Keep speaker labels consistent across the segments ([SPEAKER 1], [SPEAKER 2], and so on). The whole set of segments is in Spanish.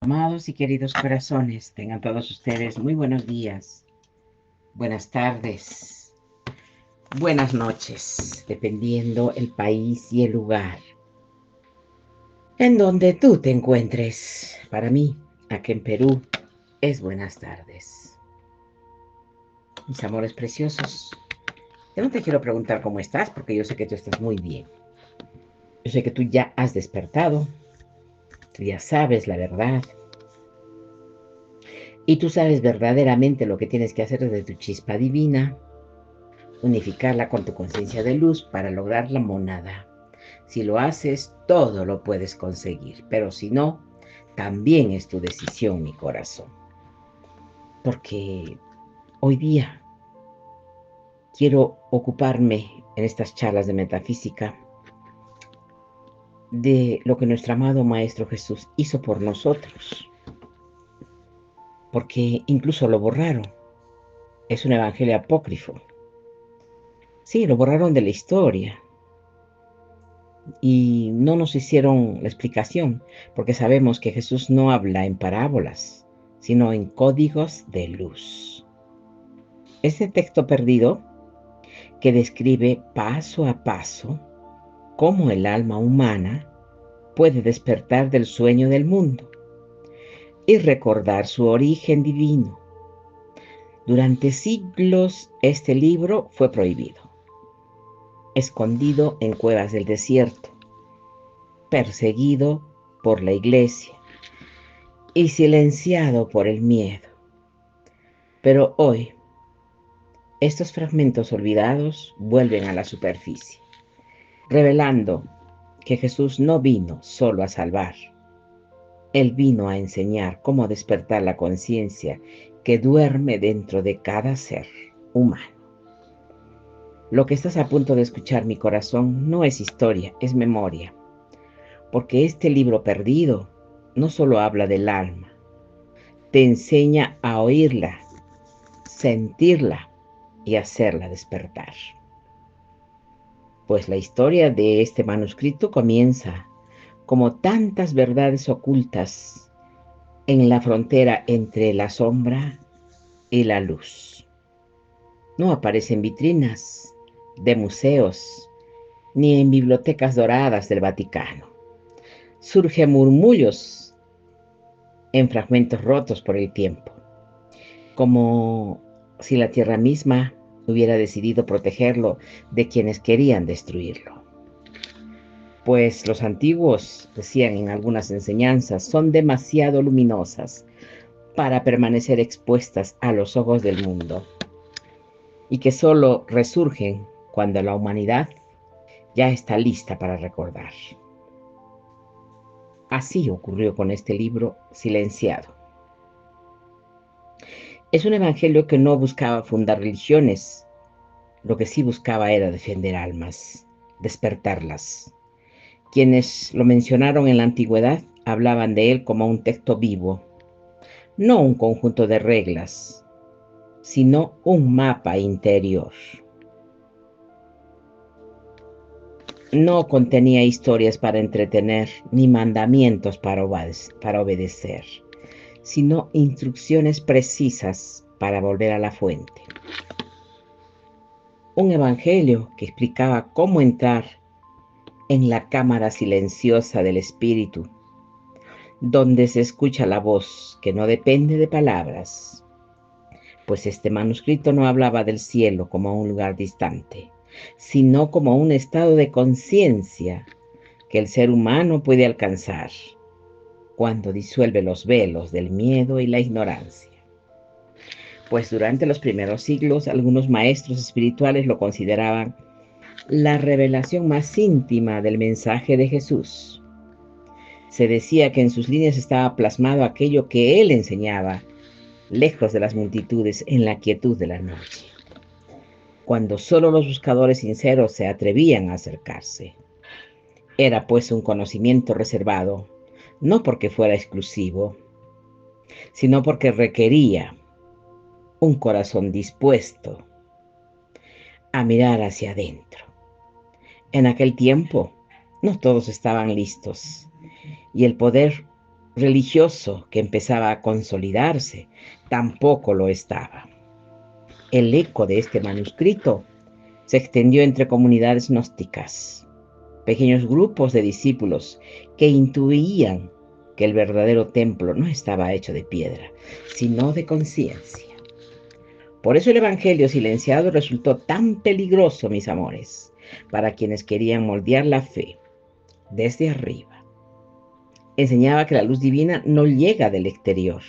[SPEAKER 1] Amados y queridos corazones, tengan todos ustedes muy buenos días, buenas tardes, buenas noches, dependiendo el país y el lugar en donde tú te encuentres. Para mí, aquí en Perú, es buenas tardes. Mis amores preciosos, yo no te quiero preguntar cómo estás, porque yo sé que tú estás muy bien. Yo sé que tú ya has despertado, tú ya sabes la verdad, y tú sabes verdaderamente lo que tienes que hacer desde tu chispa divina, unificarla con tu conciencia de luz para lograr la monada. Si lo haces, todo lo puedes conseguir, pero si no, también es tu decisión, mi corazón. Porque hoy día quiero ocuparme en estas charlas de metafísica de lo que nuestro amado Maestro Jesús hizo por nosotros, porque incluso lo borraron. Es un evangelio apócrifo. Sí, lo borraron de la historia, y no nos hicieron la explicación, porque sabemos que Jesús no habla en parábolas, sino en códigos de luz. Este texto perdido que describe paso a paso cómo el alma humana puede despertar del sueño del mundo y recordar su origen divino. Durante siglos este libro fue prohibido, escondido en cuevas del desierto, perseguido por la iglesia y silenciado por el miedo. Pero hoy, estos fragmentos olvidados vuelven a la superficie, revelando que Jesús no vino solo a salvar. Él vino a enseñar cómo despertar la conciencia que duerme dentro de cada ser humano. Lo que estás a punto de escuchar, mi corazón, no es historia, es memoria, porque este libro perdido no solo habla del alma, te enseña a oírla, sentirla y hacerla despertar. Pues la historia de este manuscrito comienza, como tantas verdades ocultas, en la frontera entre la sombra y la luz. No aparece en vitrinas de museos ni en bibliotecas doradas del Vaticano. Surge murmullos en fragmentos rotos por el tiempo, como si la tierra misma hubiera decidido protegerlo de quienes querían destruirlo. Pues los antiguos, decían en algunas enseñanzas, son demasiado luminosas para permanecer expuestas a los ojos del mundo, y que solo resurgen cuando la humanidad ya está lista para recordar. Así ocurrió con este libro silenciado. Es un evangelio que no buscaba fundar religiones, lo que sí buscaba era defender almas, despertarlas. Quienes lo mencionaron en la antigüedad hablaban de él como un texto vivo, no un conjunto de reglas, sino un mapa interior. No contenía historias para entretener ni mandamientos para obedecer, sino instrucciones precisas para volver a la fuente. Un evangelio que explicaba cómo entrar en la cámara silenciosa del espíritu, donde se escucha la voz que no depende de palabras, pues este manuscrito no hablaba del cielo como un lugar distante, sino como un estado de conciencia que el ser humano puede alcanzar cuando disuelve los velos del miedo y la ignorancia. Pues durante los primeros siglos algunos maestros espirituales lo consideraban la revelación más íntima del mensaje de Jesús. Se decía que en sus líneas estaba plasmado aquello que él enseñaba, lejos de las multitudes, en la quietud de la noche, cuando solo los buscadores sinceros se atrevían a acercarse. Era pues un conocimiento reservado, no porque fuera exclusivo, sino porque requería un corazón dispuesto a mirar hacia adentro. En aquel tiempo, no todos estaban listos, y el poder religioso que empezaba a consolidarse tampoco lo estaba. El eco de este manuscrito se extendió entre comunidades gnósticas, pequeños grupos de discípulos que intuían que el verdadero templo no estaba hecho de piedra, sino de conciencia. Por eso el Evangelio silenciado resultó tan peligroso, mis amores, para quienes querían moldear la fe desde arriba. Enseñaba que la luz divina no llega del exterior,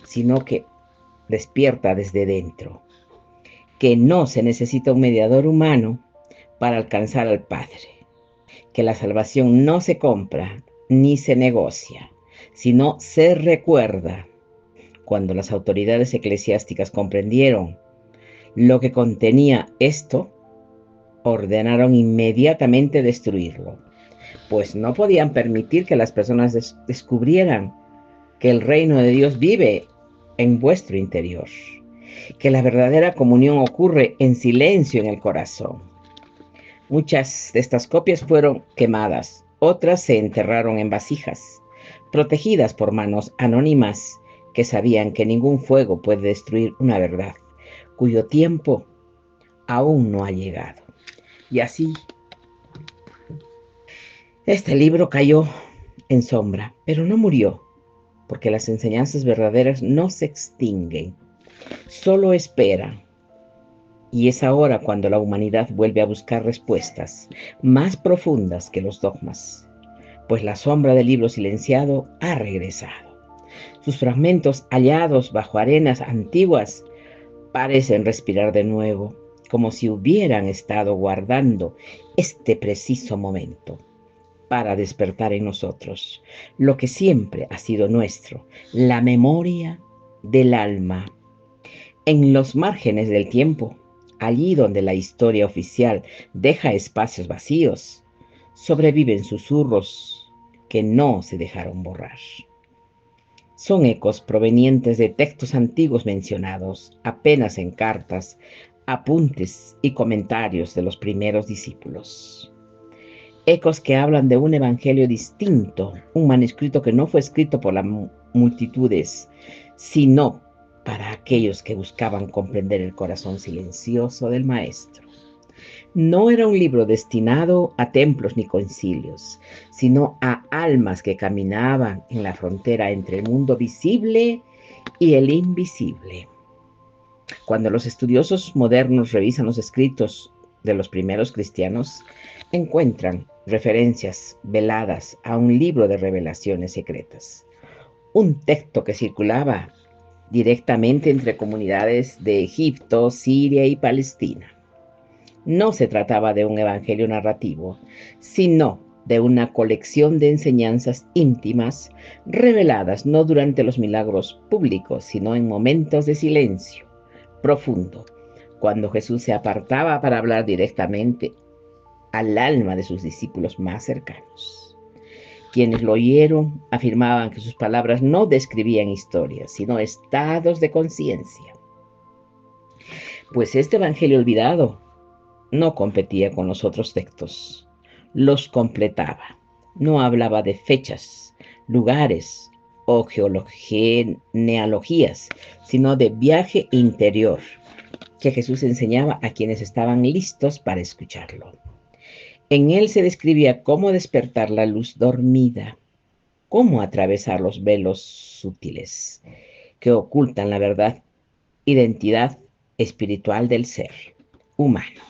[SPEAKER 1] sino que despierta desde dentro, que no se necesita un mediador humano para alcanzar al Padre, que la salvación no se compra ni se negocia, sino se recuerda. Cuando las autoridades eclesiásticas comprendieron lo que contenía esto, ordenaron inmediatamente destruirlo, pues no podían permitir que las personas descubrieran que el reino de Dios vive en vuestro interior, que la verdadera comunión ocurre en silencio en el corazón. Muchas de estas copias fueron quemadas, otras se enterraron en vasijas, protegidas por manos anónimas que sabían que ningún fuego puede destruir una verdad cuyo tiempo aún no ha llegado. Y así, este libro cayó en sombra, pero no murió, porque las enseñanzas verdaderas no se extinguen, solo esperan. Y es ahora cuando la humanidad vuelve a buscar respuestas más profundas que los dogmas, pues la sombra del libro silenciado ha regresado. Sus fragmentos hallados bajo arenas antiguas parecen respirar de nuevo, como si hubieran estado guardando este preciso momento para despertar en nosotros lo que siempre ha sido nuestro, la memoria del alma. En los márgenes del tiempo, allí donde la historia oficial deja espacios vacíos, sobreviven susurros que no se dejaron borrar. Son ecos provenientes de textos antiguos mencionados apenas en cartas, apuntes y comentarios de los primeros discípulos. Ecos que hablan de un evangelio distinto, un manuscrito que no fue escrito por las multitudes, sino para aquellos que buscaban comprender el corazón silencioso del Maestro. No era un libro destinado a templos ni concilios, sino a almas que caminaban en la frontera entre el mundo visible y el invisible. Cuando los estudiosos modernos revisan los escritos de los primeros cristianos, encuentran referencias veladas a un libro de revelaciones secretas, un texto que circulaba directamente entre comunidades de Egipto, Siria y Palestina. No se trataba de un evangelio narrativo, sino de una colección de enseñanzas íntimas reveladas no durante los milagros públicos, sino en momentos de silencio profundo, cuando Jesús se apartaba para hablar directamente al alma de sus discípulos más cercanos. Quienes lo oyeron afirmaban que sus palabras no describían historias, sino estados de conciencia. Pues este evangelio olvidado no competía con los otros textos, los completaba. No hablaba de fechas, lugares o genealogías, sino de viaje interior que Jesús enseñaba a quienes estaban listos para escucharlo. En él se describía cómo despertar la luz dormida, cómo atravesar los velos sutiles que ocultan la verdad, identidad espiritual del ser humano.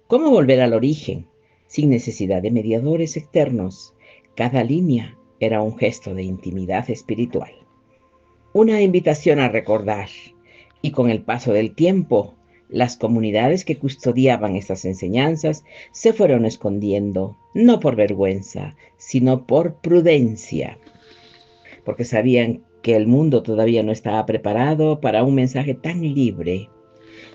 [SPEAKER 1] Cómo volver al origen sin necesidad de mediadores externos. Cada línea era un gesto de intimidad espiritual, una invitación a recordar. Y con el paso del tiempo, las comunidades que custodiaban estas enseñanzas se fueron escondiendo, no por vergüenza, sino por prudencia, porque sabían que el mundo todavía no estaba preparado para un mensaje tan libre,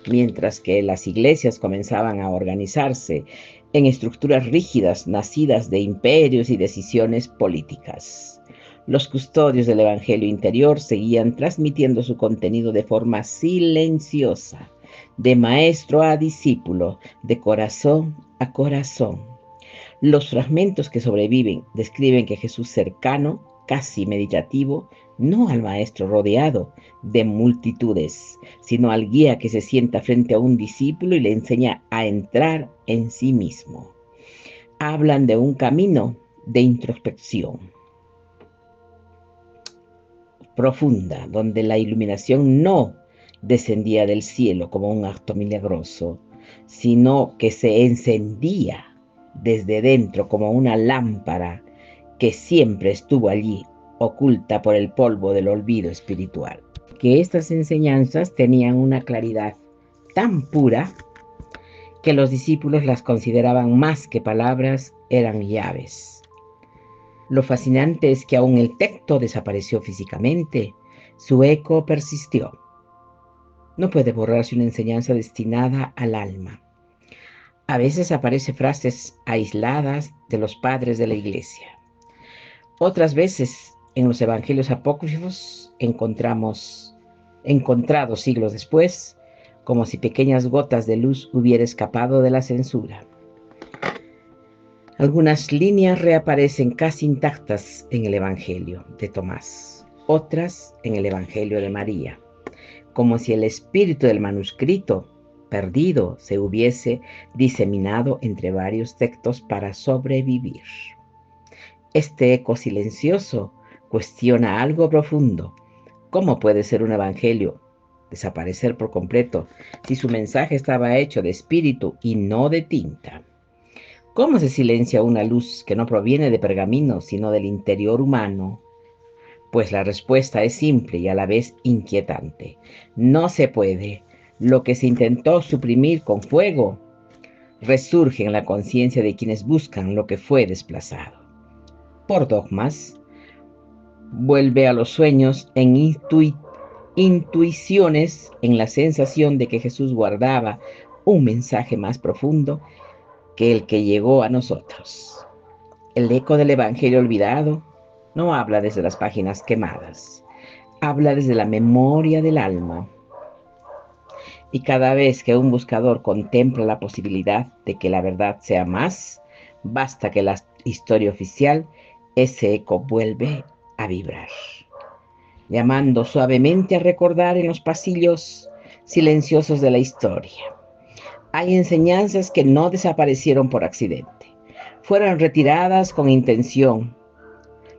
[SPEAKER 1] mientras que las iglesias comenzaban a organizarse en estructuras rígidas nacidas de imperios y decisiones políticas. Los custodios del Evangelio interior seguían transmitiendo su contenido de forma silenciosa, de maestro a discípulo, de corazón a corazón. Los fragmentos que sobreviven describen que Jesús cercano casi meditativo, no al maestro rodeado de multitudes, sino al guía que se sienta frente a un discípulo y le enseña a entrar en sí mismo. Hablan de un camino de introspección profunda, donde la iluminación no descendía del cielo como un acto milagroso, sino que se encendía desde dentro como una lámpara que siempre estuvo allí, oculta por el polvo del olvido espiritual. Que estas enseñanzas tenían una claridad tan pura que los discípulos las consideraban más que palabras, eran llaves. Lo fascinante es que aún el texto desapareció físicamente, su eco persistió. No puede borrarse una enseñanza destinada al alma. A veces aparecen frases aisladas de los padres de la iglesia. Otras veces en los evangelios apócrifos encontrados siglos después, como si pequeñas gotas de luz hubiera escapado de la censura. Algunas líneas reaparecen casi intactas en el Evangelio de Tomás, otras en el Evangelio de María, como si el espíritu del manuscrito perdido se hubiese diseminado entre varios textos para sobrevivir. Este eco silencioso cuestiona algo profundo. ¿Cómo puede ser un evangelio desaparecer por completo si su mensaje estaba hecho de espíritu y no de tinta? ¿Cómo se silencia una luz que no proviene de pergamino, sino del interior humano? Pues la respuesta es simple y a la vez inquietante. No se puede. Lo que se intentó suprimir con fuego resurge en la conciencia de quienes buscan lo que fue desplazado. Por dogmas, vuelve a los sueños en intuiciones, en la sensación de que Jesús guardaba un mensaje más profundo que el que llegó a nosotros. El eco del Evangelio olvidado no habla desde las páginas quemadas, habla desde la memoria del alma. Y cada vez que un buscador contempla la posibilidad de que la verdad sea más, basta que la historia oficial, ese eco vuelve a vibrar, llamando suavemente a recordar en los pasillos silenciosos de la historia. Hay enseñanzas que no desaparecieron por accidente, fueron retiradas con intención,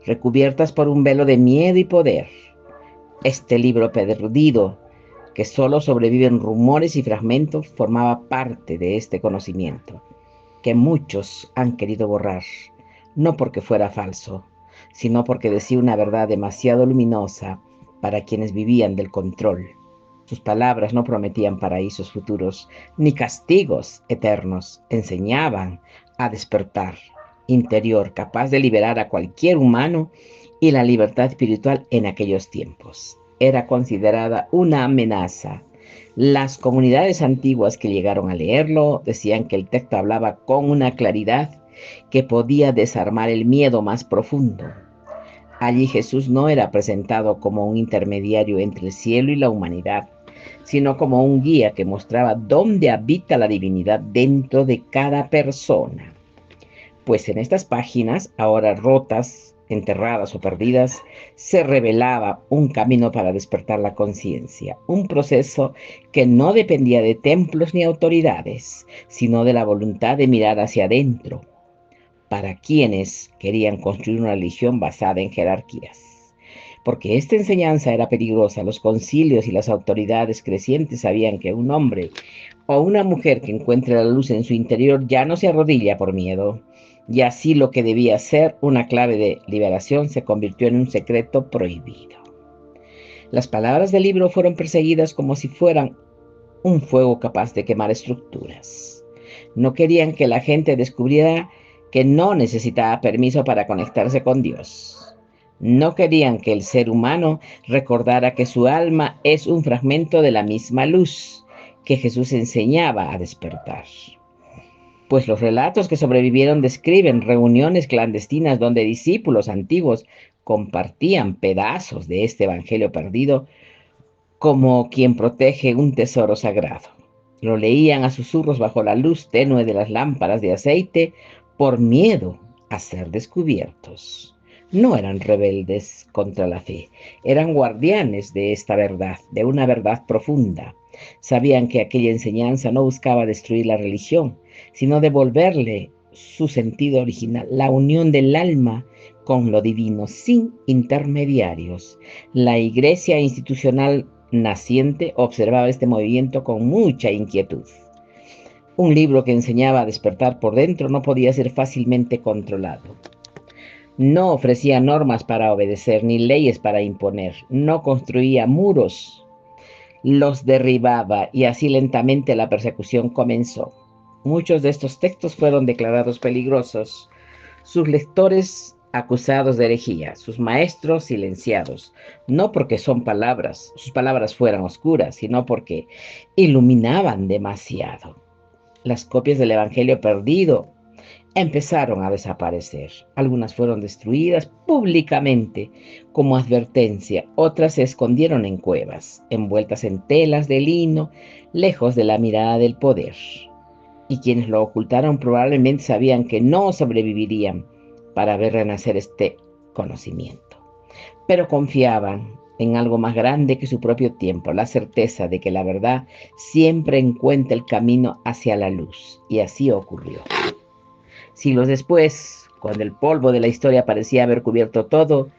[SPEAKER 1] recubiertas por un velo de miedo y poder. Este libro perdido, que solo sobreviven rumores y fragmentos, formaba parte de este conocimiento, que muchos han querido borrar, no porque fuera falso, sino porque decía una verdad demasiado luminosa para quienes vivían del control. Sus palabras no prometían paraísos futuros, ni castigos eternos. Enseñaban a despertar interior, capaz de liberar a cualquier humano, y la libertad espiritual en aquellos tiempos era considerada una amenaza. Las comunidades antiguas que llegaron a leerlo decían que el texto hablaba con una claridad que podía desarmar el miedo más profundo. Allí Jesús no era presentado como un intermediario entre el cielo y la humanidad, sino como un guía que mostraba dónde habita la divinidad dentro de cada persona. Pues en estas páginas, ahora rotas, enterradas o perdidas, se revelaba un camino para despertar la conciencia, un proceso que no dependía de templos ni autoridades, sino de la voluntad de mirar hacia adentro, para quienes querían construir una religión basada en jerarquías. Porque esta enseñanza era peligrosa, los concilios y las autoridades crecientes sabían que un hombre o una mujer que encuentre la luz en su interior ya no se arrodilla por miedo, y así lo que debía ser una clave de liberación se convirtió en un secreto prohibido. Las palabras del libro fueron perseguidas como si fueran un fuego capaz de quemar estructuras. No querían que la gente descubriera que no necesitaba permiso para conectarse con Dios. No querían que el ser humano recordara que su alma es un fragmento de la misma luz que Jesús enseñaba a despertar. Pues los relatos que sobrevivieron describen reuniones clandestinas donde discípulos antiguos compartían pedazos de este evangelio perdido como quien protege un tesoro sagrado. Lo leían a susurros bajo la luz tenue de las lámparas de aceite por miedo a ser descubiertos. No eran rebeldes contra la fe, eran guardianes de esta verdad, de una verdad profunda. Sabían que aquella enseñanza no buscaba destruir la religión, sino devolverle su sentido original, la unión del alma con lo divino, sin intermediarios. La iglesia institucional naciente observaba este movimiento con mucha inquietud. Un libro que enseñaba a despertar por dentro no podía ser fácilmente controlado. No ofrecía normas para obedecer ni leyes para imponer. No construía muros, los derribaba y así lentamente la persecución comenzó. Muchos de estos textos fueron declarados peligrosos, sus lectores acusados de herejía, sus maestros silenciados, no porque sus palabras fueran oscuras, sino porque iluminaban demasiado. Las copias del Evangelio perdido empezaron a desaparecer. Algunas fueron destruidas públicamente como advertencia, otras se escondieron en cuevas, envueltas en telas de lino, lejos de la mirada del poder. Y quienes lo ocultaron probablemente sabían que no sobrevivirían para ver renacer este conocimiento. Pero confiaban en algo más grande que su propio tiempo, la certeza de que la verdad siempre encuentra el camino hacia la luz. Y así ocurrió. Siglos después, cuando el polvo de la historia parecía haber cubierto todo,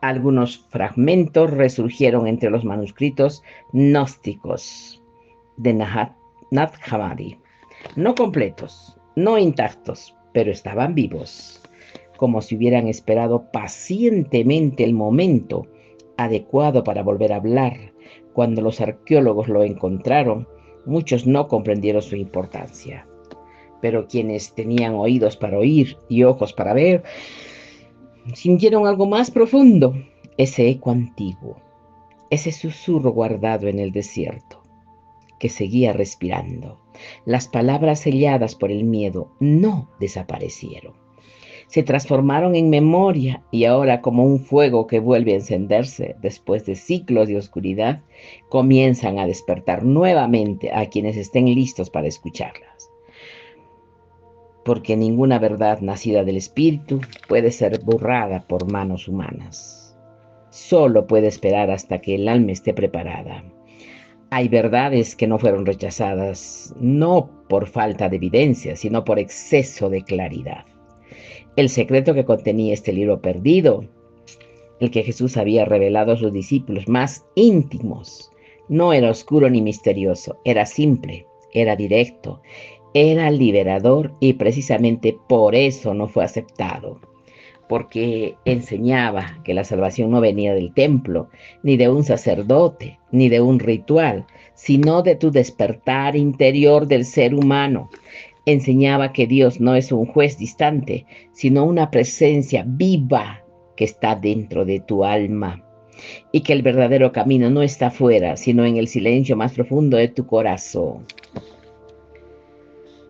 [SPEAKER 1] algunos fragmentos resurgieron entre los manuscritos gnósticos de Nag Hammadi. No completos, no intactos, pero estaban vivos, como si hubieran esperado pacientemente el momento adecuado para volver a hablar. Cuando los arqueólogos lo encontraron, muchos no comprendieron su importancia. Pero quienes tenían oídos para oír y ojos para ver, sintieron algo más profundo, ese eco antiguo, ese susurro guardado en el desierto, que seguía respirando. Las palabras selladas por el miedo no desaparecieron. Se transformaron en memoria y ahora, como un fuego que vuelve a encenderse después de siglos de oscuridad, comienzan a despertar nuevamente a quienes estén listos para escucharlas. Porque ninguna verdad nacida del Espíritu puede ser borrada por manos humanas. Solo puede esperar hasta que el alma esté preparada. Hay verdades que no fueron rechazadas, no por falta de evidencia, sino por exceso de claridad. El secreto que contenía este libro perdido, el que Jesús había revelado a sus discípulos más íntimos, no era oscuro ni misterioso, era simple, era directo, era liberador y precisamente por eso no fue aceptado, porque enseñaba que la salvación no venía del templo, ni de un sacerdote, ni de un ritual, sino de tu despertar interior del ser humano. Enseñaba que Dios no es un juez distante, sino una presencia viva que está dentro de tu alma, y que el verdadero camino no está afuera, sino en el silencio más profundo de tu corazón.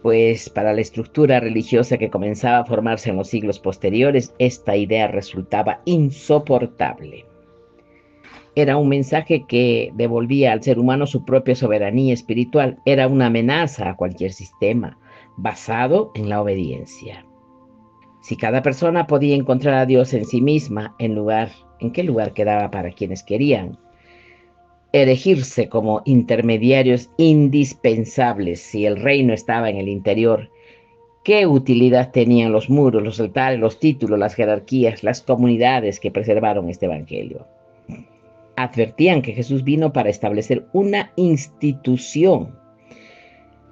[SPEAKER 1] Pues para la estructura religiosa que comenzaba a formarse en los siglos posteriores, esta idea resultaba insoportable. Era un mensaje que devolvía al ser humano su propia soberanía espiritual. Era una amenaza a cualquier sistema basado en la obediencia. Si cada persona podía encontrar a Dios en sí misma, ¿en qué lugar quedaba para quienes querían erigirse como intermediarios indispensables si el reino estaba en el interior? ¿Qué utilidad tenían los muros, los altares, los títulos, las jerarquías, las comunidades que preservaron este evangelio? Advertían que Jesús vino para establecer una institución,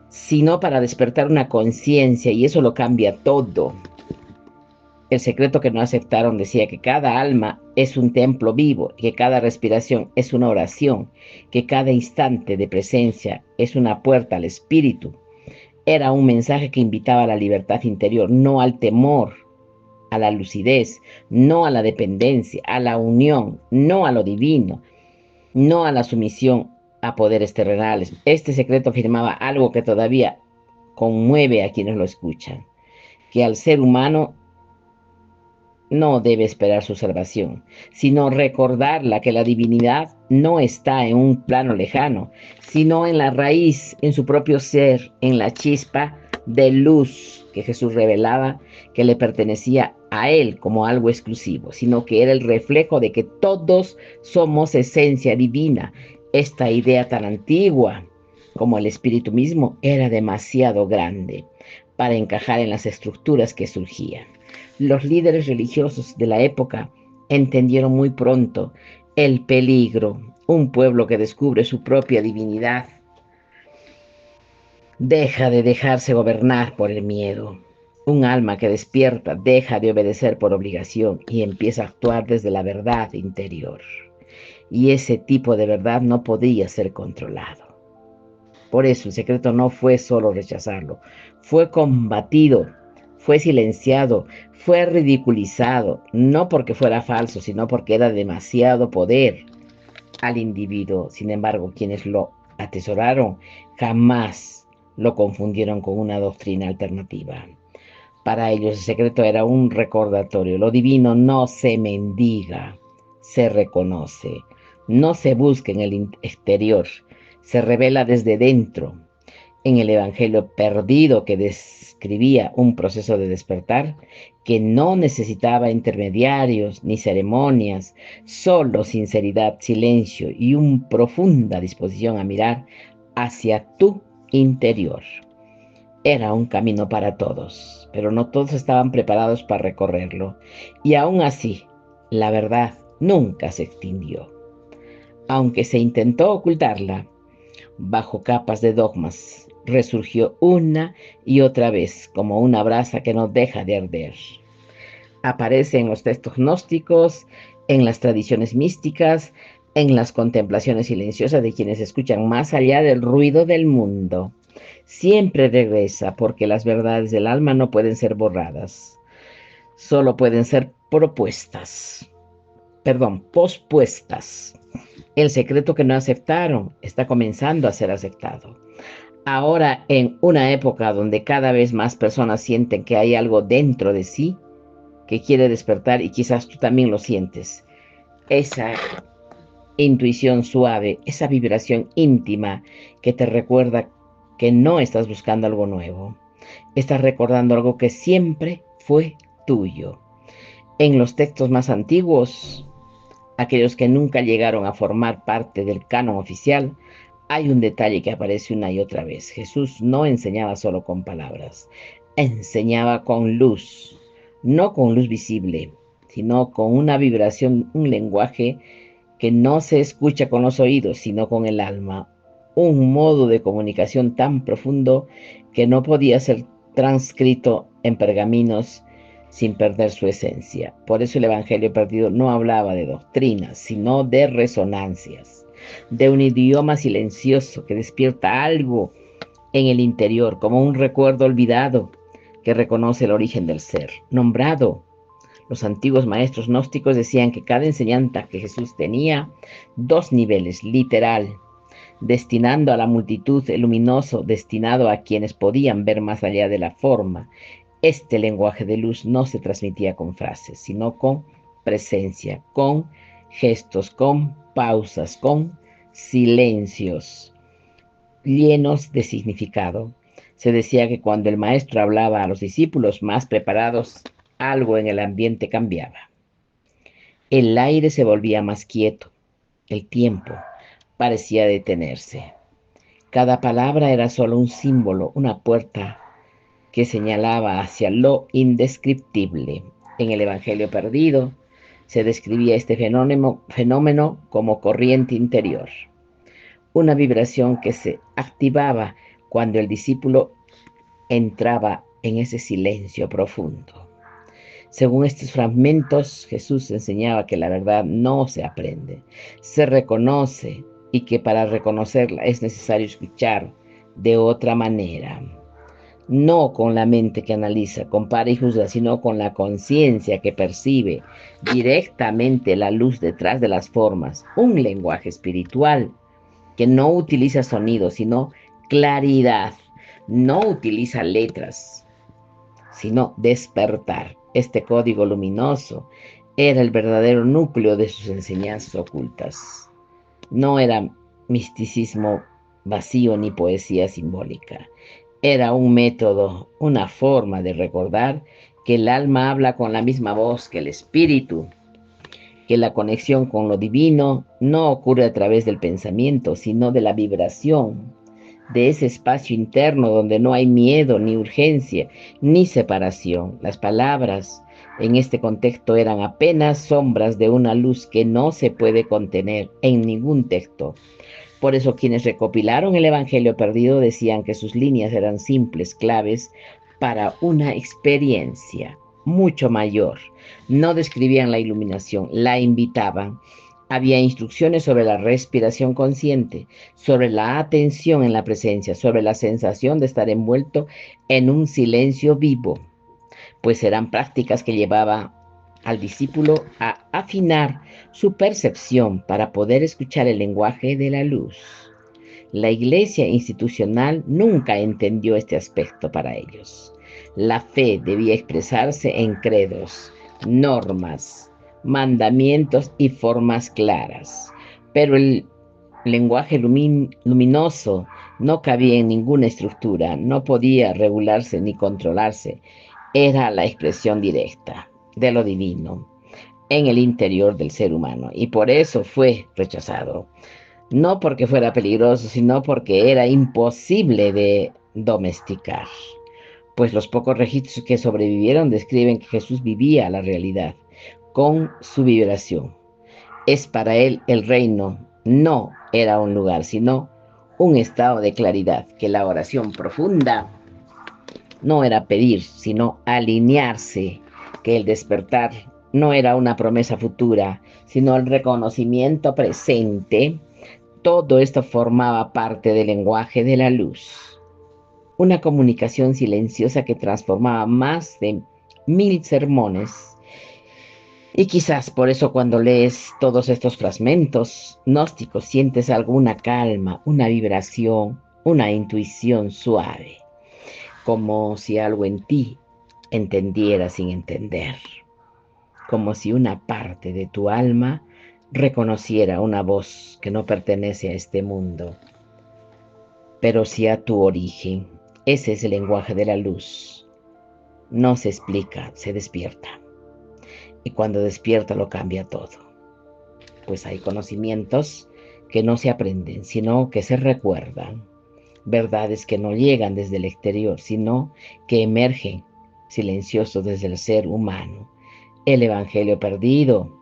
[SPEAKER 1] sino para despertar una conciencia, y eso lo cambia todo. El secreto que no aceptaron decía que cada alma es un templo vivo, que cada respiración es una oración, que cada instante de presencia es una puerta al espíritu. Era un mensaje que invitaba a la libertad interior, no al temor, a la lucidez, no a la dependencia, a la unión, no a lo divino, no a la sumisión a poderes terrenales. Este secreto afirmaba algo que todavía conmueve a quienes lo escuchan, que al ser humano no debe esperar su salvación, sino recordarla que la divinidad no está en un plano lejano, sino en la raíz, en su propio ser, en la chispa de luz que Jesús revelaba que le pertenecía a él como algo exclusivo, sino que era el reflejo de que todos somos esencia divina. Esta idea tan antigua como el espíritu mismo era demasiado grande para encajar en las estructuras que surgían. Los líderes religiosos de la época entendieron muy pronto el peligro. Un pueblo que descubre su propia divinidad deja de dejarse gobernar por el miedo. Un alma que despierta deja de obedecer por obligación y empieza a actuar desde la verdad interior. Y ese tipo de verdad no podía ser controlado. Por eso el secreto no fue solo rechazarlo, fue combatido, fue silenciado, fue ridiculizado, no porque fuera falso, sino porque era demasiado poder al individuo. Sin embargo, quienes lo atesoraron jamás lo confundieron con una doctrina alternativa. Para ellos el secreto era un recordatorio. Lo divino no se mendiga, se reconoce. No se busca en el exterior, se revela desde dentro. En el Evangelio perdido que describía un proceso de despertar que no necesitaba intermediarios ni ceremonias, solo sinceridad, silencio y una profunda disposición a mirar hacia tu interior. Era un camino para todos, pero no todos estaban preparados para recorrerlo. Y aún así, la verdad nunca se extinguió. Aunque se intentó ocultarla bajo capas de dogmas, resurgió una y otra vez como una brasa que no deja de arder. Aparece en los textos gnósticos, en las tradiciones místicas, en las contemplaciones silenciosas de quienes escuchan más allá del ruido del mundo. Siempre regresa porque las verdades del alma no pueden ser borradas, solo pueden ser pospuestas. El secreto que no aceptaron está comenzando a ser aceptado. Ahora, en una época donde cada vez más personas sienten que hay algo dentro de sí que quiere despertar y quizás tú también lo sientes, esa intuición suave, esa vibración íntima que te recuerda que no estás buscando algo nuevo, estás recordando algo que siempre fue tuyo. En los textos más antiguos, aquellos que nunca llegaron a formar parte del canon oficial, hay un detalle que aparece una y otra vez. Jesús no enseñaba solo con palabras, enseñaba con luz, no con luz visible, sino con una vibración, un lenguaje que no se escucha con los oídos, sino con el alma, un modo de comunicación tan profundo que no podía ser transcrito en pergaminos sin perder su esencia. Por eso el Evangelio perdido no hablaba de doctrinas, sino de resonancias, de un idioma silencioso que despierta algo en el interior, como un recuerdo olvidado que reconoce el origen del ser, nombrado. Los antiguos maestros gnósticos decían que cada enseñanza que Jesús tenía dos niveles, literal, destinando a la multitud el luminoso, destinado a quienes podían ver más allá de la forma. Este lenguaje de luz no se transmitía con frases, sino con presencia, con gestos, con pausas, con silencios llenos de significado. Se decía que cuando el maestro hablaba a los discípulos más preparados, algo en el ambiente cambiaba. El aire se volvía más quieto, el tiempo parecía detenerse. Cada palabra era solo un símbolo, una puerta que señalaba hacia lo indescriptible. En el Evangelio perdido se describía este fenómeno como corriente interior, una vibración que se activaba cuando el discípulo entraba en ese silencio profundo. Según estos fragmentos, Jesús enseñaba que la verdad no se aprende, se reconoce y que para reconocerla es necesario escuchar de otra manera. No con la mente que analiza, compara y juzga, sino con la conciencia que percibe directamente la luz detrás de las formas, un lenguaje espiritual que no utiliza sonido, sino claridad, no utiliza letras, sino despertar. Este código luminoso era el verdadero núcleo de sus enseñanzas ocultas. No era misticismo vacío ni poesía simbólica. Era un método, una forma de recordar que el alma habla con la misma voz que el espíritu, que la conexión con lo divino no ocurre a través del pensamiento, sino de la vibración, de ese espacio interno donde no hay miedo, ni urgencia, ni separación. Las palabras en este contexto eran apenas sombras de una luz que no se puede contener en ningún texto. Por eso quienes recopilaron el Evangelio perdido decían que sus líneas eran simples claves para una experiencia mucho mayor. No describían la iluminación, la invitaban. Había instrucciones sobre la respiración consciente, sobre la atención en la presencia, sobre la sensación de estar envuelto en un silencio vivo, pues eran prácticas que llevaban al discípulo a afinar su percepción para poder escuchar el lenguaje de la luz. La iglesia institucional nunca entendió este aspecto para ellos. La fe debía expresarse en credos, normas, mandamientos y formas claras. Pero el lenguaje luminoso no cabía en ninguna estructura, no podía regularse ni controlarse. Era la expresión directa de lo divino en el interior del ser humano y por eso fue rechazado. No porque fuera peligroso, sino porque era imposible de domesticar. Pues los pocos registros que sobrevivieron describen que Jesús vivía la realidad con su vibración. Es para él el reino no era un lugar, sino un estado de claridad, que la oración profunda no era pedir, sino alinearse, que el despertar no era una promesa futura, sino el reconocimiento presente. Todo esto formaba parte del lenguaje de la luz, una comunicación silenciosa que transformaba más de 1000 sermones. Y quizás por eso cuando lees todos estos fragmentos gnósticos sientes alguna calma, una vibración, una intuición suave, como si algo en ti entendiera sin entender, como si una parte de tu alma reconociera una voz que no pertenece a este mundo, pero sí a tu origen. Ese es el lenguaje de la luz. No se explica, se despierta. Y cuando despierta lo cambia todo. Pues hay conocimientos que no se aprenden, sino que se recuerdan. Verdades que no llegan desde el exterior, sino que emergen silenciosos desde el ser humano. El Evangelio perdido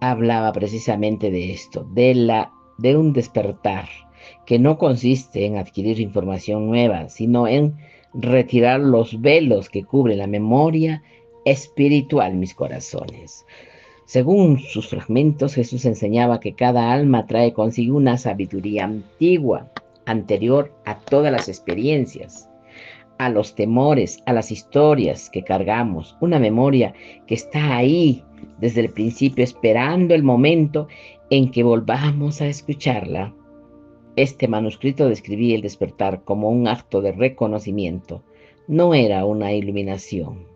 [SPEAKER 1] hablaba precisamente de esto, de un despertar que no consiste en adquirir información nueva, sino en retirar los velos que cubren la memoria espiritual, mis corazones. Según sus fragmentos, Jesús enseñaba que cada alma trae consigo una sabiduría antigua, anterior a todas las experiencias, a los temores, a las historias que cargamos, una memoria que está ahí desde el principio esperando el momento en que volvamos a escucharla. Este manuscrito describía el despertar como un acto de reconocimiento. No era una iluminación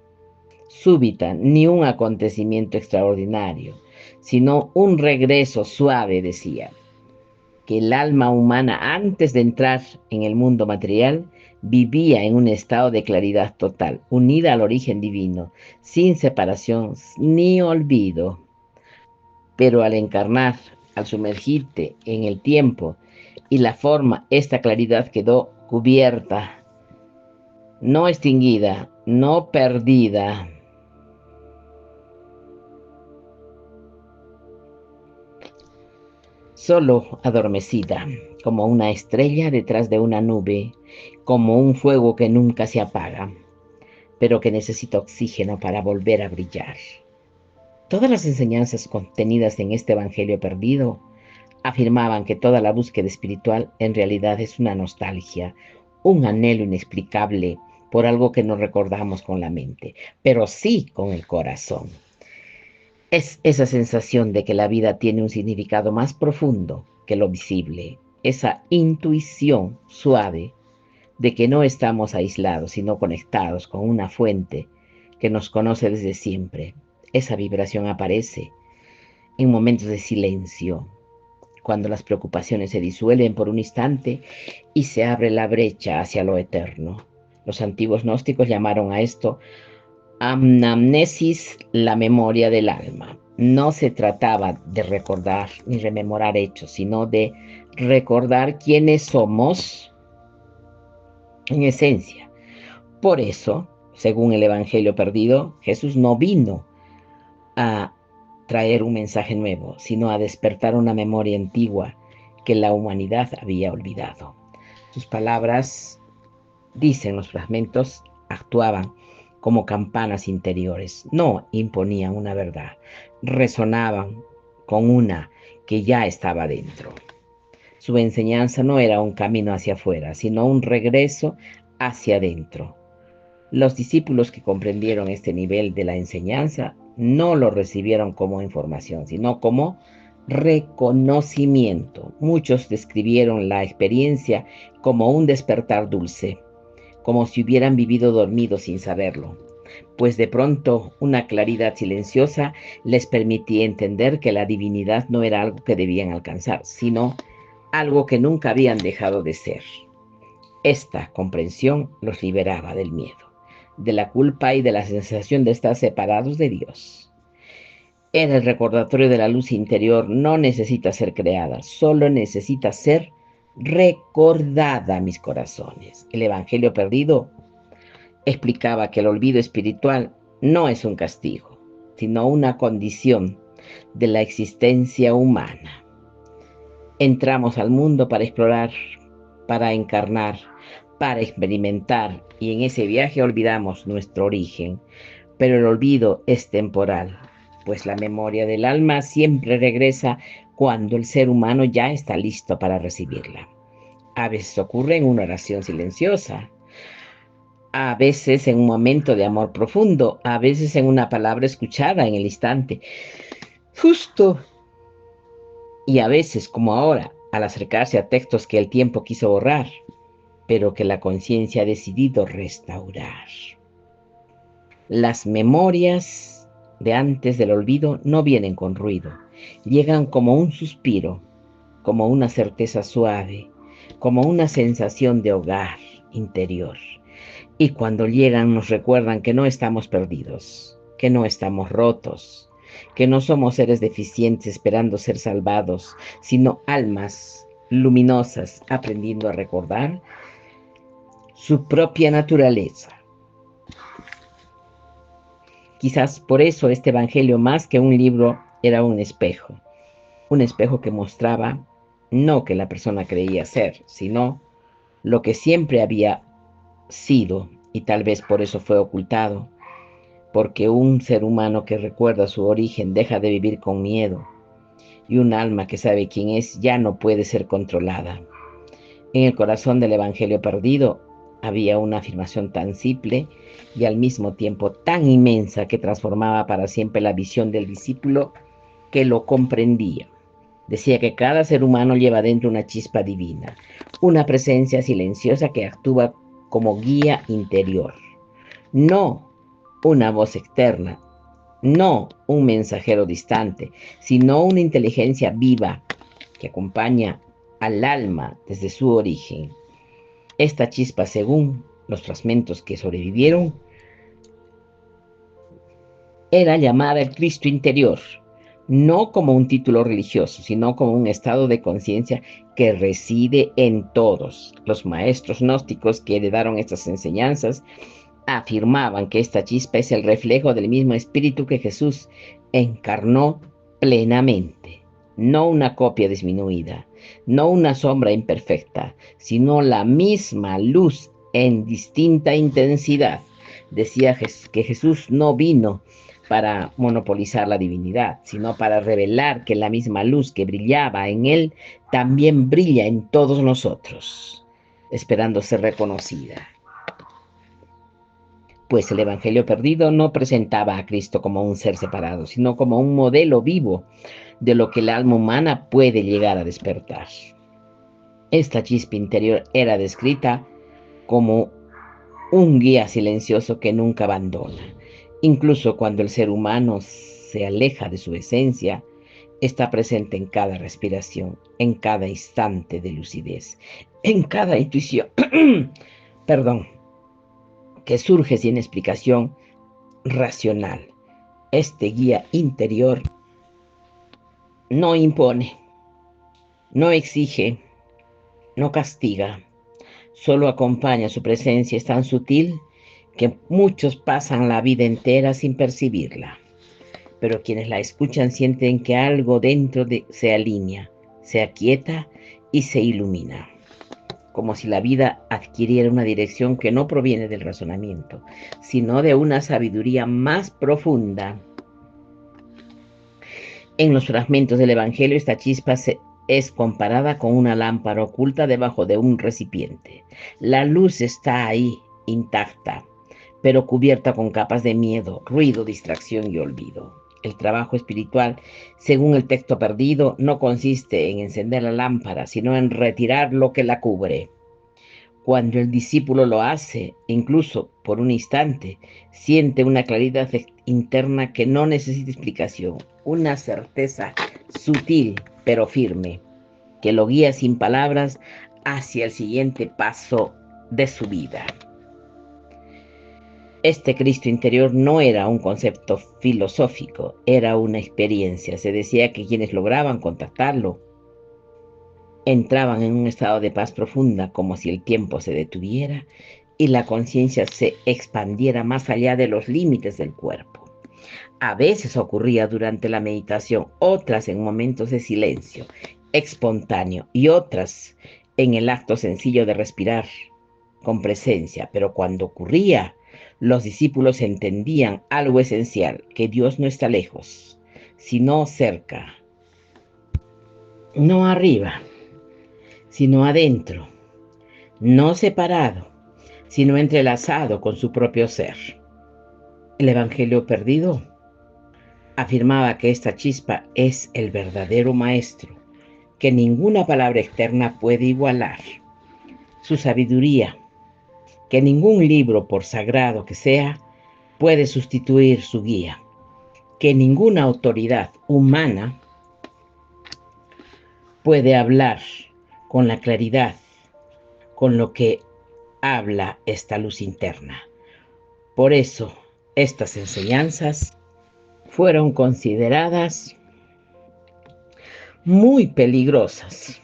[SPEAKER 1] súbita ni un acontecimiento extraordinario, sino un regreso suave, decía, que el alma humana antes de entrar en el mundo material vivía en un estado de claridad total, unida al origen divino, sin separación ni olvido. Pero al encarnar, al sumergirte en el tiempo y la forma, esta claridad quedó cubierta, no extinguida, no perdida, solo adormecida, como una estrella detrás de una nube, como un fuego que nunca se apaga, pero que necesita oxígeno para volver a brillar. Todas las enseñanzas contenidas en este Evangelio perdido afirmaban que toda la búsqueda espiritual en realidad es una nostalgia, un anhelo inexplicable por algo que no recordamos con la mente, pero sí con el corazón. Es esa sensación de que la vida tiene un significado más profundo que lo visible, esa intuición suave de que no estamos aislados, sino conectados con una fuente que nos conoce desde siempre. Esa vibración aparece en momentos de silencio, cuando las preocupaciones se disuelven por un instante y se abre la brecha hacia lo eterno. Los antiguos gnósticos llamaron a esto anamnesis, la memoria del alma. No se trataba de recordar ni rememorar hechos, sino de recordar quiénes somos en esencia. Por eso, según el Evangelio perdido, Jesús no vino a traer un mensaje nuevo, sino a despertar una memoria antigua que la humanidad había olvidado. Sus palabras, dicen los fragmentos, actuaban como campanas interiores, no imponían una verdad, resonaban con una que ya estaba dentro. Su enseñanza no era un camino hacia afuera, sino un regreso hacia adentro. Los discípulos que comprendieron este nivel de la enseñanza no lo recibieron como información, sino como reconocimiento. Muchos describieron la experiencia como un despertar dulce, como si hubieran vivido dormidos sin saberlo, pues de pronto una claridad silenciosa les permitía entender que la divinidad no era algo que debían alcanzar, sino algo que nunca habían dejado de ser. Esta comprensión los liberaba del miedo, de la culpa y de la sensación de estar separados de Dios. En el recordatorio de la luz interior no necesita ser creada, solo necesita ser recordada, mis corazones. El Evangelio perdido explicaba que el olvido espiritual no es un castigo, sino una condición de la existencia humana. Entramos al mundo para explorar, para encarnar, para experimentar, y en ese viaje olvidamos nuestro origen. Pero el olvido es temporal, pues la memoria del alma siempre regresa cuando el ser humano ya está listo para recibirla. A veces ocurre en una oración silenciosa, a veces en un momento de amor profundo, a veces en una palabra escuchada en el instante, justo, y a veces, como ahora, al acercarse a textos que el tiempo quiso borrar, pero que la conciencia ha decidido restaurar. Las memorias de antes del olvido no vienen con ruido, llegan como un suspiro, como una certeza suave, como una sensación de hogar interior. Y cuando llegan nos recuerdan que no estamos perdidos, que no estamos rotos, que no somos seres deficientes esperando ser salvados, sino almas luminosas aprendiendo a recordar su propia naturaleza. Quizás por eso este evangelio, más que un libro, era un espejo que mostraba no que la persona creía ser, sino lo que siempre había sido, y tal vez por eso fue ocultado, porque un ser humano que recuerda su origen deja de vivir con miedo, y un alma que sabe quién es ya no puede ser controlada. En el corazón del evangelio perdido había una afirmación tan simple y al mismo tiempo tan inmensa que transformaba para siempre la visión del discípulo que lo comprendía. Decía que cada ser humano lleva dentro una chispa divina, una presencia silenciosa que actúa como guía interior, no una voz externa, no un mensajero distante, sino una inteligencia viva que acompaña al alma desde su origen. Esta chispa, según los fragmentos que sobrevivieron, era llamada el Cristo interior, no como un título religioso, sino como un estado de conciencia que reside en todos. Los maestros gnósticos que heredaron estas enseñanzas afirmaban que esta chispa es el reflejo del mismo espíritu que Jesús encarnó plenamente, no una copia disminuida, no una sombra imperfecta, sino la misma luz en distinta intensidad. Decía que Jesús no vino para monopolizar la divinidad, sino para revelar que la misma luz que brillaba en él también brilla en todos nosotros, esperando ser reconocida. Pues el Evangelio perdido no presentaba a Cristo como un ser separado, sino como un modelo vivo de lo que el alma humana puede llegar a despertar. Esta chispa interior era descrita como un guía silencioso que nunca abandona. Incluso cuando el ser humano se aleja de su esencia, está presente en cada respiración, en cada instante de lucidez, en cada intuición, perdón, que surge sin explicación racional. Este guía interior no impone, no exige, no castiga, solo acompaña. Su presencia es tan sutil que muchos pasan la vida entera sin percibirla. Pero quienes la escuchan sienten que algo se alinea, se aquieta y se ilumina, como si la vida adquiriera una dirección que no proviene del razonamiento, sino de una sabiduría más profunda. En los fragmentos del Evangelio, esta chispa es comparada con una lámpara oculta debajo de un recipiente. La luz está ahí, intacta, pero cubierta con capas de miedo, ruido, distracción y olvido. El trabajo espiritual, según el texto perdido, no consiste en encender la lámpara, sino en retirar lo que la cubre. Cuando el discípulo lo hace, incluso por un instante, siente una claridad interna que no necesita explicación, una certeza sutil pero firme, que lo guía sin palabras hacia el siguiente paso de su vida. Este Cristo interior no era un concepto filosófico, era una experiencia. Se decía que quienes lograban contactarlo entraban en un estado de paz profunda, como si el tiempo se detuviera y la conciencia se expandiera más allá de los límites del cuerpo. A veces ocurría durante la meditación, otras en momentos de silencio espontáneo y otras en el acto sencillo de respirar con presencia. Pero cuando ocurría, los discípulos entendían algo esencial, que Dios no está lejos, sino cerca, no arriba, sino adentro, no separado, sino entrelazado con su propio ser. El Evangelio perdido afirmaba que esta chispa es el verdadero maestro, que ninguna palabra externa puede igualar. Su sabiduría, que ningún libro, por sagrado que sea, puede sustituir su guía, que ninguna autoridad humana puede hablar con la claridad con lo que habla esta luz interna. Por eso, estas enseñanzas fueron consideradas muy peligrosas,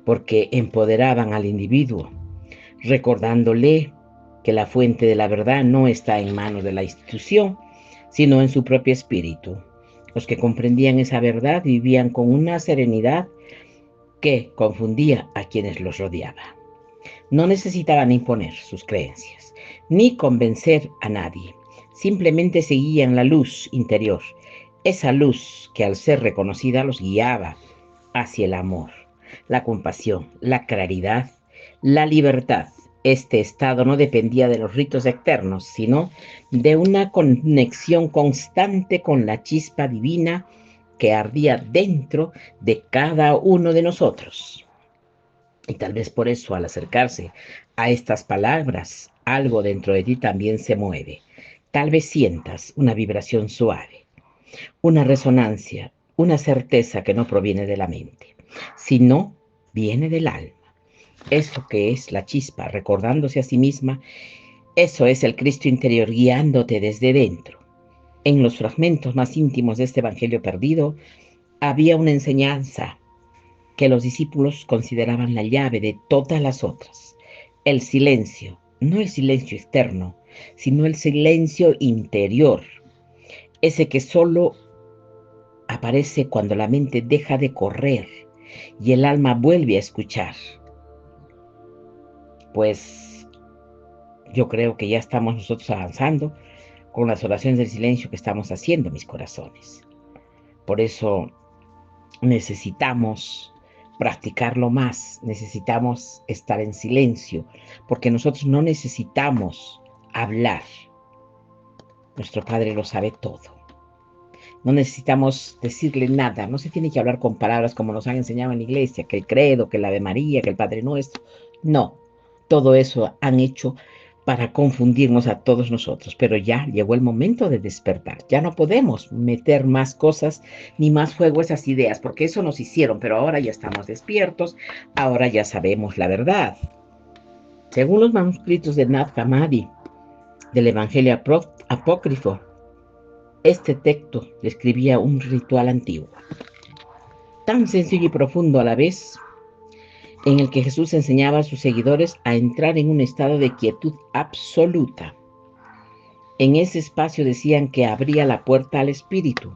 [SPEAKER 1] porque empoderaban al individuo, recordándole que la fuente de la verdad no está en manos de la institución, sino en su propio espíritu. Los que comprendían esa verdad vivían con una serenidad que confundía a quienes los rodeaban. No necesitaban imponer sus creencias, ni convencer a nadie. Simplemente seguían la luz interior, esa luz que al ser reconocida los guiaba hacia el amor, la compasión, la claridad, la libertad. Este estado no dependía de los ritos externos, sino de una conexión constante con la chispa divina que ardía dentro de cada uno de nosotros. Y tal vez por eso, al acercarse a estas palabras, algo dentro de ti también se mueve. Tal vez sientas una vibración suave, una resonancia, una certeza que no proviene de la mente, sino viene del alma. Eso que es la chispa, recordándose a sí misma, eso es el Cristo interior guiándote desde dentro. En los fragmentos más íntimos de este Evangelio perdido, había una enseñanza que los discípulos consideraban la llave de todas las otras. El silencio, no el silencio externo, sino el silencio interior, ese que solo aparece cuando la mente deja de correr y el alma vuelve a escuchar. Pues yo creo que ya estamos nosotros avanzando con las oraciones del silencio que estamos haciendo, mis corazones. Por eso necesitamos practicarlo más, necesitamos estar en silencio, porque nosotros no necesitamos hablar. Nuestro Padre lo sabe todo. No necesitamos decirle nada, no se tiene que hablar con palabras como nos han enseñado en la iglesia, que el credo, que el Ave María, que el Padre Nuestro. No, todo eso han hecho para confundirnos a todos nosotros, pero ya llegó el momento de despertar. Ya no podemos meter más cosas ni más fuego a esas ideas, porque eso nos hicieron, pero ahora ya estamos despiertos, ahora ya sabemos la verdad. Según los manuscritos de Nag Hammadi, del Evangelio Apócrifo, este texto describía un ritual antiguo, tan sencillo y profundo a la vez, en el que Jesús enseñaba a sus seguidores a entrar en un estado de quietud absoluta. En ese espacio decían que abría la puerta al espíritu.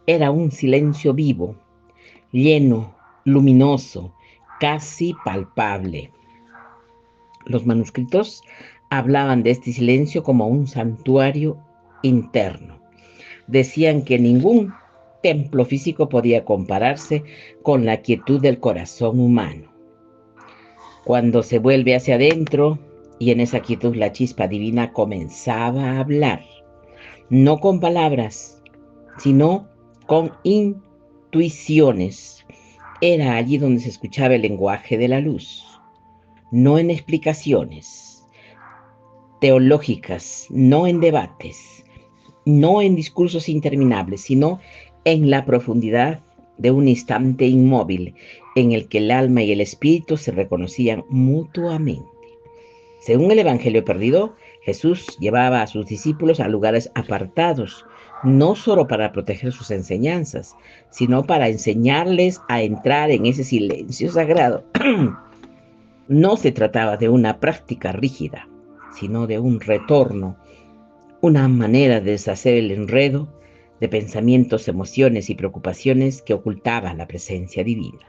[SPEAKER 1] Era un silencio vivo, lleno, luminoso, casi palpable. Los manuscritos hablaban de este silencio como un santuario interno. Decían que ningún templo físico podía compararse con la quietud del corazón humano. Cuando se vuelve hacia adentro y en esa quietud la chispa divina comenzaba a hablar, no con palabras, sino con intuiciones. Era allí donde se escuchaba el lenguaje de la luz, no en explicaciones teológicas, no en debates, no en discursos interminables, sino en la profundidad de un instante inmóvil en el que el alma y el espíritu se reconocían mutuamente. Según el Evangelio perdido, Jesús llevaba a sus discípulos a lugares apartados, no solo para proteger sus enseñanzas, sino para enseñarles a entrar en ese silencio sagrado. No se trataba de una práctica rígida, sino de un retorno, una manera de deshacer el enredo de pensamientos, emociones y preocupaciones que ocultaban la presencia divina.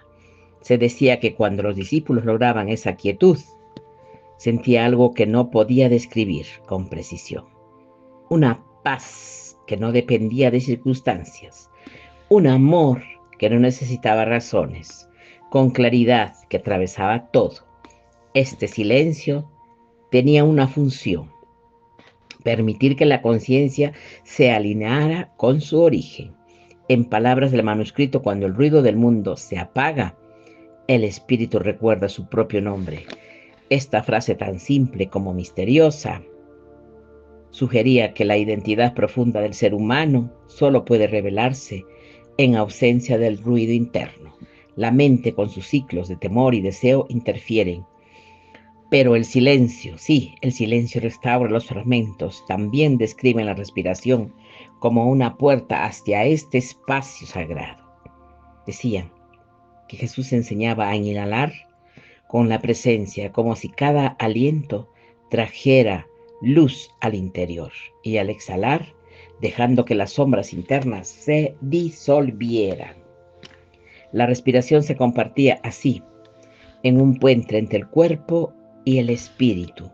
[SPEAKER 1] Se decía que cuando los discípulos lograban esa quietud, sentía algo que no podía describir con precisión. Una paz que no dependía de circunstancias. Un amor que no necesitaba razones. Con claridad que atravesaba todo. Este silencio tenía una función: permitir que la conciencia se alineara con su origen. En palabras del manuscrito, cuando el ruido del mundo se apaga, el espíritu recuerda su propio nombre. Esta frase tan simple como misteriosa sugería que la identidad profunda del ser humano solo puede revelarse en ausencia del ruido interno. La mente con sus ciclos de temor y deseo interfieren. Pero el silencio, sí, el silencio restaura los fragmentos. También describen la respiración como una puerta hacia este espacio sagrado. Decían que Jesús enseñaba a inhalar con la presencia, como si cada aliento trajera luz al interior, y al exhalar, dejando que las sombras internas se disolvieran. La respiración se compartía así, en un puente entre el cuerpo y el espíritu.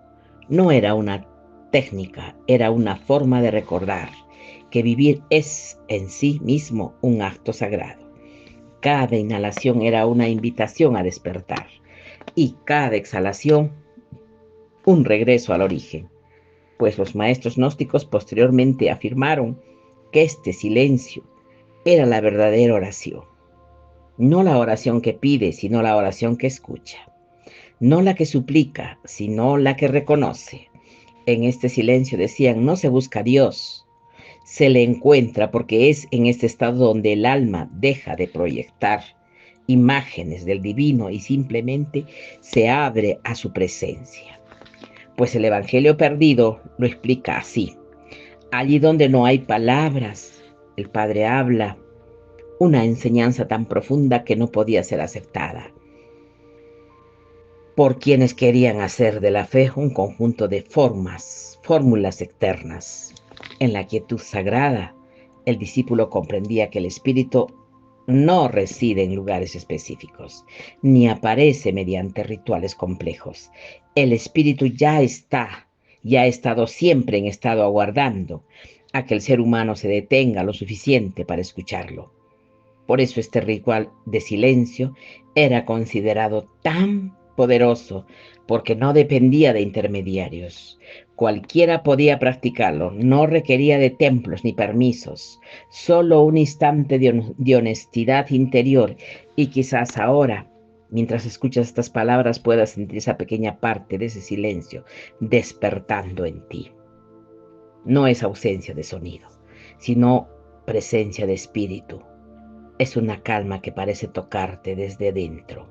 [SPEAKER 1] No era una técnica, era una forma de recordar que vivir es en sí mismo un acto sagrado. Cada inhalación era una invitación a despertar y cada exhalación un regreso al origen, pues los maestros gnósticos posteriormente afirmaron que este silencio era la verdadera oración. No la oración que pide, sino la oración que escucha. No la que suplica, sino la que reconoce. En este silencio, decían, no se busca a Dios, se le encuentra, porque es en este estado donde el alma deja de proyectar imágenes del divino y simplemente se abre a su presencia. Pues el Evangelio perdido lo explica así: allí donde no hay palabras, el Padre habla, una enseñanza tan profunda que no podía ser aceptada por quienes querían hacer de la fe un conjunto de fórmulas externas. En la quietud sagrada, el discípulo comprendía que el espíritu no reside en lugares específicos, ni aparece mediante rituales complejos. El espíritu ya ha estado siempre en estado aguardando a que el ser humano se detenga lo suficiente para escucharlo. Por eso este ritual de silencio era considerado tan poderoso, porque no dependía de intermediarios. Cualquiera podía practicarlo, no requería de templos ni permisos, solo un instante de honestidad interior, y quizás ahora mientras escuchas estas palabras puedas sentir esa pequeña parte de ese silencio despertando en ti. No es ausencia de sonido, sino presencia de espíritu. Es una calma que parece tocarte desde dentro,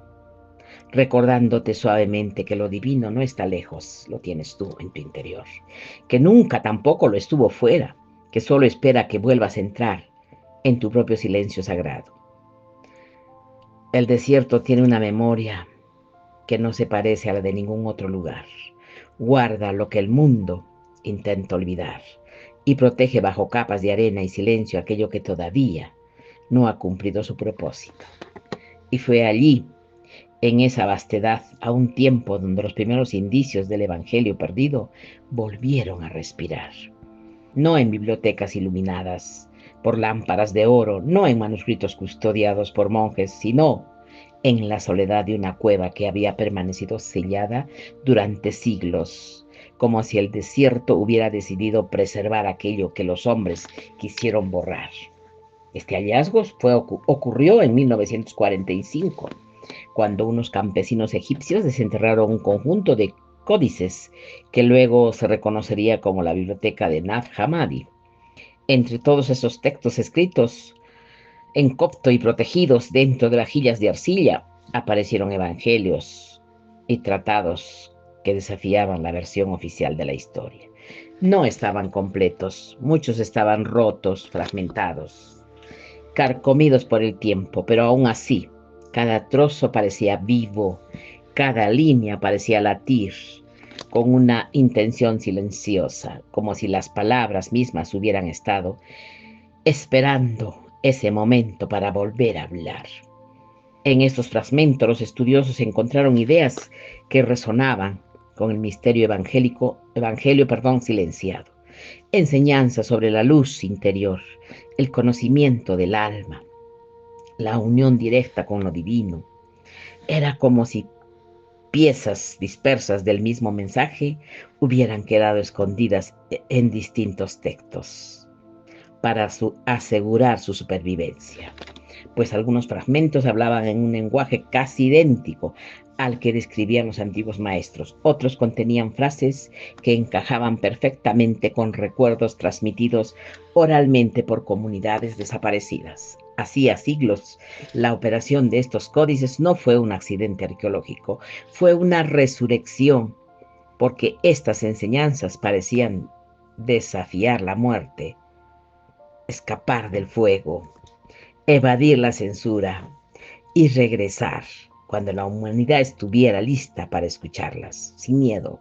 [SPEAKER 1] recordándote suavemente que lo divino no está lejos, lo tienes tú en tu interior, que nunca tampoco lo estuvo fuera, que solo espera que vuelvas a entrar en tu propio silencio sagrado. El desierto tiene una memoria que no se parece a la de ningún otro lugar. Guarda lo que el mundo intenta olvidar y protege bajo capas de arena y silencio aquello que todavía no ha cumplido su propósito. Y fue allí, en esa vastedad, a un tiempo donde los primeros indicios del Evangelio perdido volvieron a respirar. No en bibliotecas iluminadas por lámparas de oro, no en manuscritos custodiados por monjes, sino en la soledad de una cueva que había permanecido sellada durante siglos, como si el desierto hubiera decidido preservar aquello que los hombres quisieron borrar. Este hallazgo ocurrió en 1945, cuando unos campesinos egipcios desenterraron un conjunto de códices que luego se reconocería como la biblioteca de Nag Hammadi. Entre todos esos textos escritos en copto y protegidos dentro de vajillas de arcilla, aparecieron evangelios y tratados que desafiaban la versión oficial de la historia. No estaban completos, muchos estaban rotos, fragmentados, carcomidos por el tiempo, pero aún así, cada trozo parecía vivo, cada línea parecía latir con una intención silenciosa, como si las palabras mismas hubieran estado esperando ese momento para volver a hablar. En estos fragmentos los estudiosos encontraron ideas que resonaban con el misterio evangelio silenciado, enseñanzas sobre la luz interior, el conocimiento del alma, la unión directa con lo divino. Era como si piezas dispersas del mismo mensaje hubieran quedado escondidas en distintos textos para asegurar su supervivencia, pues algunos fragmentos hablaban en un lenguaje casi idéntico al que describían los antiguos maestros. Otros contenían frases que encajaban perfectamente con recuerdos transmitidos oralmente por comunidades desaparecidas. Hacía siglos, la operación de estos códices no fue un accidente arqueológico, fue una resurrección, porque estas enseñanzas parecían desafiar la muerte, escapar del fuego, evadir la censura y regresar cuando la humanidad estuviera lista para escucharlas, sin miedo.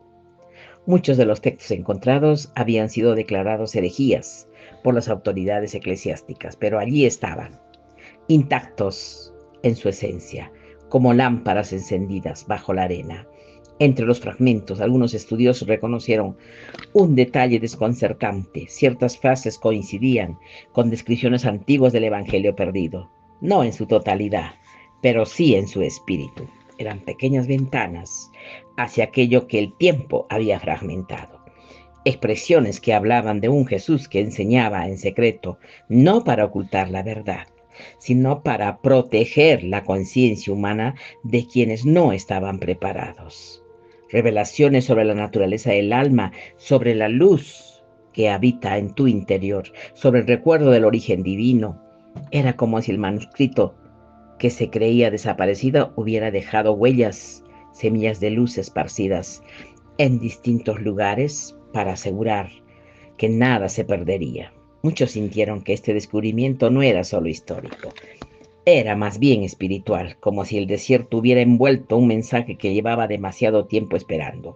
[SPEAKER 1] Muchos de los textos encontrados habían sido declarados herejías por las autoridades eclesiásticas, pero allí estaban, intactos en su esencia, como lámparas encendidas bajo la arena. Entre los fragmentos, algunos estudiosos reconocieron un detalle desconcertante. Ciertas frases coincidían con descripciones antiguas del Evangelio perdido, no en su totalidad, pero sí en su espíritu. Eran pequeñas ventanas hacia aquello que el tiempo había fragmentado. Expresiones que hablaban de un Jesús que enseñaba en secreto, no para ocultar la verdad, sino para proteger la conciencia humana de quienes no estaban preparados. Revelaciones sobre la naturaleza del alma, sobre la luz que habita en tu interior, sobre el recuerdo del origen divino. Era como si el manuscrito que se creía desaparecido hubiera dejado huellas, semillas de luz esparcidas en distintos lugares para asegurar que nada se perdería. Muchos sintieron que este descubrimiento no era solo histórico, era más bien espiritual, como si el desierto hubiera envuelto un mensaje que llevaba demasiado tiempo esperando.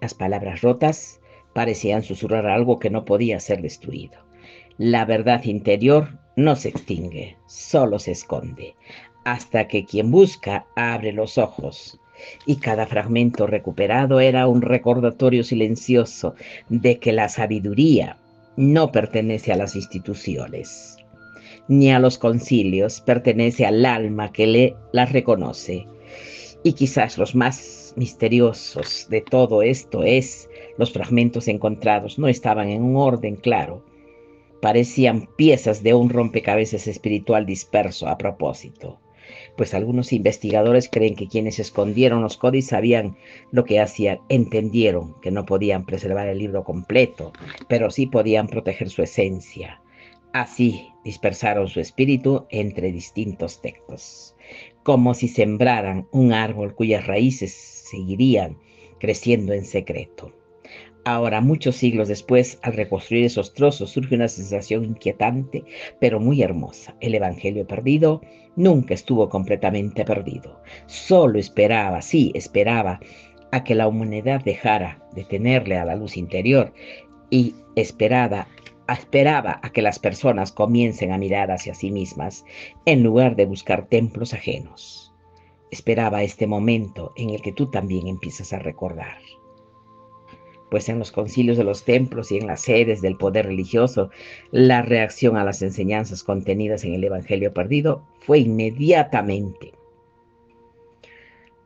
[SPEAKER 1] Las palabras rotas parecían susurrar algo que no podía ser destruido. La verdad interior no se extingue, solo se esconde, hasta que quien busca abre los ojos. Y cada fragmento recuperado era un recordatorio silencioso de que la sabiduría no pertenece a las instituciones ni a los concilios, pertenece al alma que las reconoce. Y quizás los más misteriosos de todo esto es los fragmentos encontrados no estaban en un orden claro, parecían piezas de un rompecabezas espiritual disperso a propósito. Pues algunos investigadores creen que quienes escondieron los códices sabían lo que hacían, entendieron que no podían preservar el libro completo, pero sí podían proteger su esencia. Así dispersaron su espíritu entre distintos textos, como si sembraran un árbol cuyas raíces seguirían creciendo en secreto. Ahora, muchos siglos después, al reconstruir esos trozos, surge una sensación inquietante, pero muy hermosa. El Evangelio perdido nunca estuvo completamente perdido. Solo esperaba, sí, esperaba a que la humanidad dejara de tenerle a la luz interior y esperaba a que las personas comiencen a mirar hacia sí mismas en lugar de buscar templos ajenos. Esperaba este momento en el que tú también empiezas a recordar. Pues en los concilios de los templos y en las sedes del poder religioso, la reacción a las enseñanzas contenidas en el Evangelio perdido fue inmediatamente.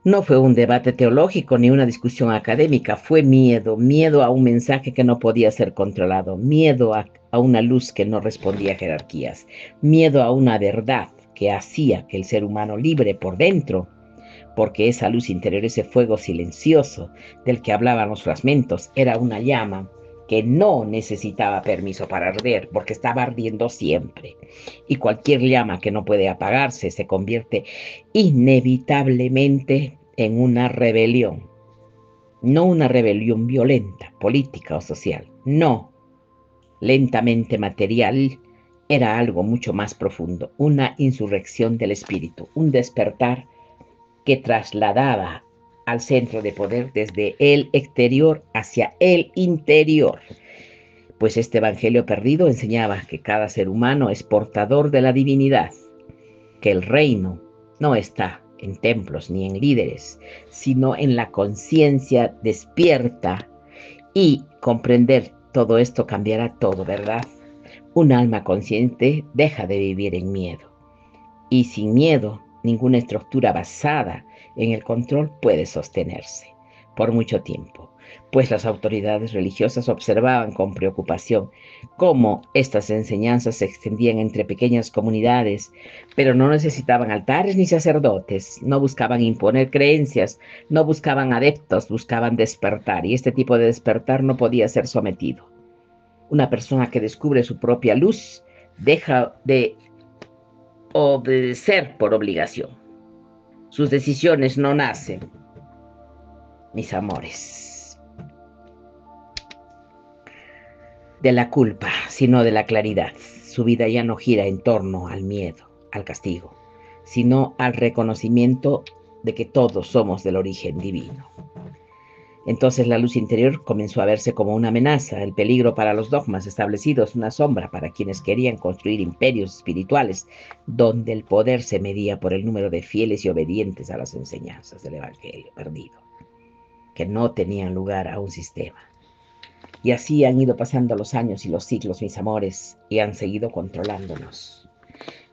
[SPEAKER 1] No fue un debate teológico ni una discusión académica, fue miedo, miedo a un mensaje que no podía ser controlado, miedo a una luz que no respondía a jerarquías, miedo a una verdad que hacía que el ser humano libre por dentro, porque esa luz interior, ese fuego silencioso del que hablaban los fragmentos, era una llama que no necesitaba permiso para arder, porque estaba ardiendo siempre. Y cualquier llama que no puede apagarse se convierte inevitablemente en una rebelión. No una rebelión violenta, política o social, no, lentamente material, era algo mucho más profundo, una insurrección del espíritu, un despertar que trasladaba al centro de poder desde el exterior hacia el interior. Pues este evangelio perdido enseñaba que cada ser humano es portador de la divinidad, que el reino no está en templos ni en líderes, sino en la conciencia despierta, y comprender todo esto cambiará todo, ¿verdad? Un alma consciente deja de vivir en miedo. Y sin miedo, ninguna estructura basada en el control puede sostenerse por mucho tiempo, pues las autoridades religiosas observaban con preocupación cómo estas enseñanzas se extendían entre pequeñas comunidades, pero no necesitaban altares ni sacerdotes, no buscaban imponer creencias, no buscaban adeptos, buscaban despertar, y este tipo de despertar no podía ser sometido. Una persona que descubre su propia luz deja de obedecer por obligación. Sus decisiones no nacen, mis amores, de la culpa, sino de la claridad. Su vida ya no gira en torno al miedo, al castigo, sino al reconocimiento de que todos somos del origen divino. Entonces la luz interior comenzó a verse como una amenaza, el peligro para los dogmas establecidos, una sombra para quienes querían construir imperios espirituales, donde el poder se medía por el número de fieles y obedientes a las enseñanzas del Evangelio perdido, que no tenían lugar a un sistema. Y así han ido pasando los años y los siglos, mis amores, y han seguido controlándonos.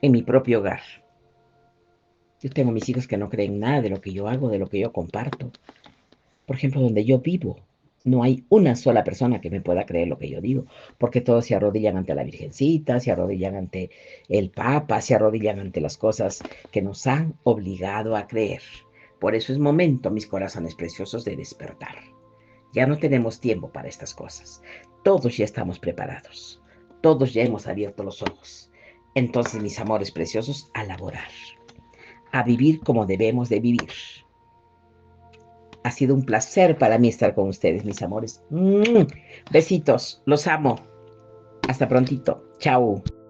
[SPEAKER 1] En mi propio hogar, yo tengo mis hijos que no creen nada de lo que yo hago, de lo que yo comparto. Por ejemplo, donde yo vivo, no hay una sola persona que me pueda creer lo que yo digo, porque todos se arrodillan ante la Virgencita, se arrodillan ante el Papa, se arrodillan ante las cosas que nos han obligado a creer. Por eso es momento, mis corazones preciosos, de despertar. Ya no tenemos tiempo para estas cosas. Todos ya estamos preparados. Todos ya hemos abierto los ojos. Entonces, mis amores preciosos, a laborar, a vivir como debemos de vivir. Ha sido un placer para mí estar con ustedes, mis amores. Besitos, los amo. Hasta prontito. Chao.